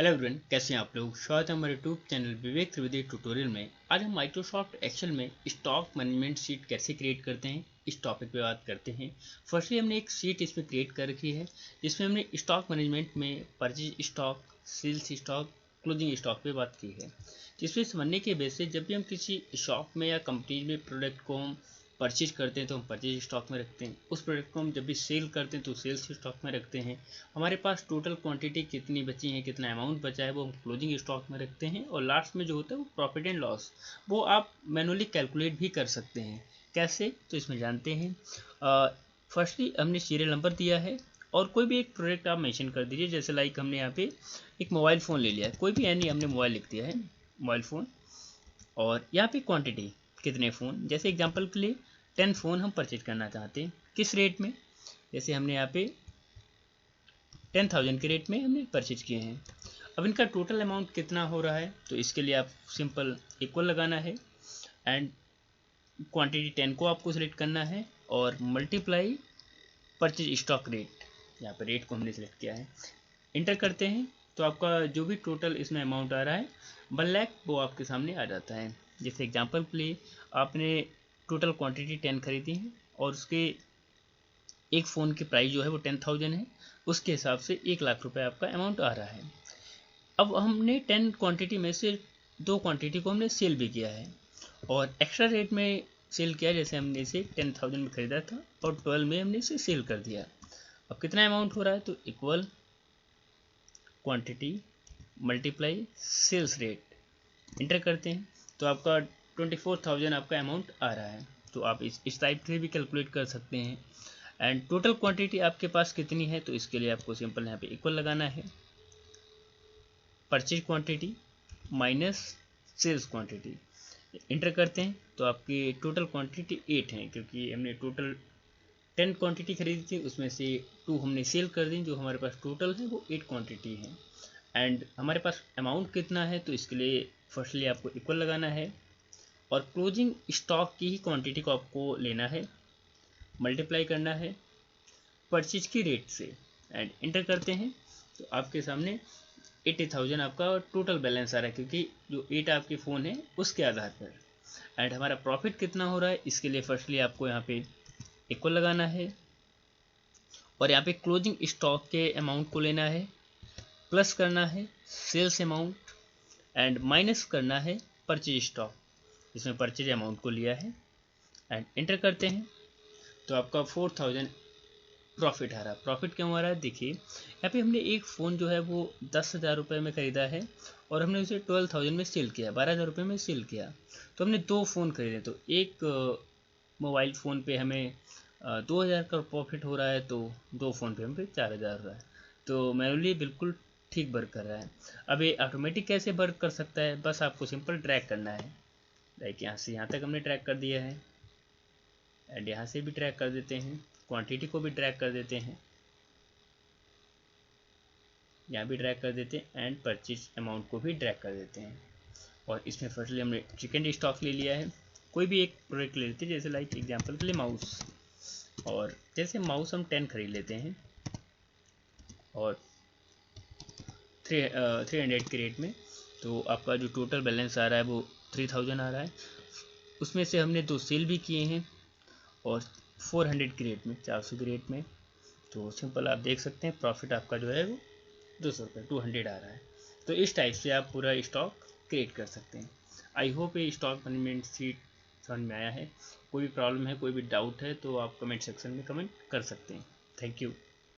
Hello everyone, कैसे हैं आप लोग। स्वागत है हमारे यूट्यूब चैनल विवेक त्रिवेदी ट्यूटोरियल में। आज हम माइक्रोसॉफ्ट एक्सेल में स्टॉक मैनेजमेंट शीट कैसे क्रिएट करते हैं इस टॉपिक पे बात करते हैं। फर्स्टली हमने एक शीट इसमें क्रिएट कर रखी है जिसमें हमने स्टॉक मैनेजमेंट में purchase stock, sales stock, closing stock पे बात की है। जिसमें समझने के बेस से जब भी हम किसी शॉप में या कंपनी में प्रोडक्ट को हम परचेज करते हैं तो हम परचेज स्टॉक में रखते हैं, उस प्रोडक्ट को हम जब भी सेल करते हैं तो सेल्स स्टॉक में रखते हैं। हमारे पास टोटल क्वांटिटी कितनी बची है, कितना अमाउंट बचा है, वो हम क्लोजिंग स्टॉक में रखते हैं। और लास्ट में जो होता है वो प्रॉफिट एंड लॉस, वो आप मैनुअली कैलकुलेट भी कर सकते हैं। कैसे, तो इसमें जानते हैं। फर्स्टली हमने सीरियल नंबर दिया है और कोई भी एक प्रोडक्ट आप मेंशन कर दीजिए। जैसे लाइक हमने यहाँ पे एक मोबाइल फ़ोन ले लिया है, कोई भी यानी हमने मोबाइल लिख दिया है, मोबाइल फ़ोन। और यहाँ पे क्वांटिटी कितने फ़ोन, जैसे एग्जांपल के लिए 10 फ़ोन हम परचेज करना चाहते हैं, किस रेट में। जैसे हमने यहाँ पे 10,000 के रेट में हमने परचेज किए हैं। अब इनका टोटल अमाउंट कितना हो रहा है, तो इसके लिए आप सिंपल इक्वल लगाना है एंड क्वांटिटी 10 को आपको सिलेक्ट करना है और मल्टीप्लाई परचेज स्टॉक रेट, यहाँ पर रेट को हमने सिलेक्ट किया है। इंटर करते हैं तो आपका जो भी टोटल इसमें अमाउंट आ रहा है 1 लाख, वो आपके सामने आ जाता है। जैसे एग्जांपल के लिए आपने टोटल क्वांटिटी 10 खरीदी है और उसके एक फ़ोन की प्राइस जो है वो 10,000 है, उसके हिसाब से 1 लाख रुपए आपका अमाउंट आ रहा है। अब हमने 10 क्वांटिटी में से 2 क्वांटिटी को हमने सेल भी किया है और एक्स्ट्रा रेट में सेल किया। जैसे हमने इसे 10,000 में ख़रीदा था और 12 में हमने इसे सेल कर दिया। अब कितना अमाउंट हो रहा है, तो equal quantity multiply sales rate, enter करते हैं तो आपका 24,000 आपका अमाउंट आ रहा है। तो आप इस टाइप से भी कैलकुलेट कर सकते हैं। एंड टोटल क्वांटिटी आपके पास कितनी है, तो इसके लिए आपको सिंपल यहाँ पे इक्वल लगाना है, purchase quantity minus sales quantity, enter करते हैं तो आपकी टोटल क्वांटिटी 8 है, क्योंकि हमने टोटल 10 क्वांटिटी खरीदी थी, उसमें से 2 हमने सेल कर दी। जो हमारे पास टोटल है वो 8 क्वांटिटी है। एंड हमारे पास अमाउंट कितना है, तो इसके लिए फर्स्टली आपको इक्वल लगाना है और क्लोजिंग स्टॉक की ही क्वांटिटी को आपको लेना है, मल्टीप्लाई करना है परचेज की रेट से एंड इंटर करते हैं तो आपके सामने 80,000 आपका टोटल बैलेंस आ रहा है, क्योंकि जो 8 आपके फ़ोन है उसके आधार पर। एंड हमारा प्रॉफिट कितना हो रहा है, इसके लिए फर्स्टली आपको यहाँ पे इक्वल लगाना है और यहाँ पे क्लोजिंग स्टॉक के अमाउंट को लेना है, प्लस करना है सेल्स अमाउंट एंड माइनस करना है परचेज स्टॉक, इसमें परचेज अमाउंट को लिया है एंड इंटर करते हैं तो आपका 4,000 प्रॉफिट आ रहा है। प्रॉफिट क्यों आ रहा है, देखिए यहाँ पे हमने एक फ़ोन जो है वो 10,000 रुपये में ख़रीदा है और हमने उसे 12,000 में सेल किया, 12,000 रुपये में सेल किया। तो हमने 2 फ़ोन खरीदे, तो एक मोबाइल फ़ोन पे हमें 2,000 का प्रॉफिट हो रहा है, तो 2 फ़ोन पे हमें 4,000 हो रहा है। तो मैनुअली बिल्कुल ठीक वर्क कर रहा है। अब ये ऑटोमेटिक कैसे वर्क कर सकता है, बस आपको सिंपल ट्रैक करना है। लाइक यहाँ से यहाँ तक हमने ट्रैक कर दिया है एंड यहाँ से भी ट्रैक कर देते हैं, क्वांटिटी को भी ट्रैक कर देते हैं, यहाँ भी ट्रैक कर देते हैं एंड परचेज अमाउंट को भी ट्रैक कर देते हैं। और इसमें फर्स्टली हमने सेकेंड स्टॉक ले लिया है, कोई भी एक प्रोडक्ट ले लेते हैं। जैसे लाइक एग्जांपल के लिए माउस, और जैसे माउस हम 10 खरीद लेते हैं और 300 के रेट में, तो आपका जो टोटल बैलेंस आ रहा है वो 3,000 आ रहा है। उसमें से हमने 2 सेल भी किए हैं और 400 के रेट में, 400 के रेट में। तो सिंपल आप देख सकते हैं प्रॉफिट आपका जो है वो 200 रुपये 200 आ रहा है। तो इस टाइप से आप पूरा स्टॉक क्रिएट कर सकते हैं। आई होप ये स्टॉक मैनेजमेंट शीट समझ में आया है। कोई भी प्रॉब्लम है, कोई भी डाउट है, तो आप कमेंट सेक्शन में कमेंट कर सकते हैं। Thank you.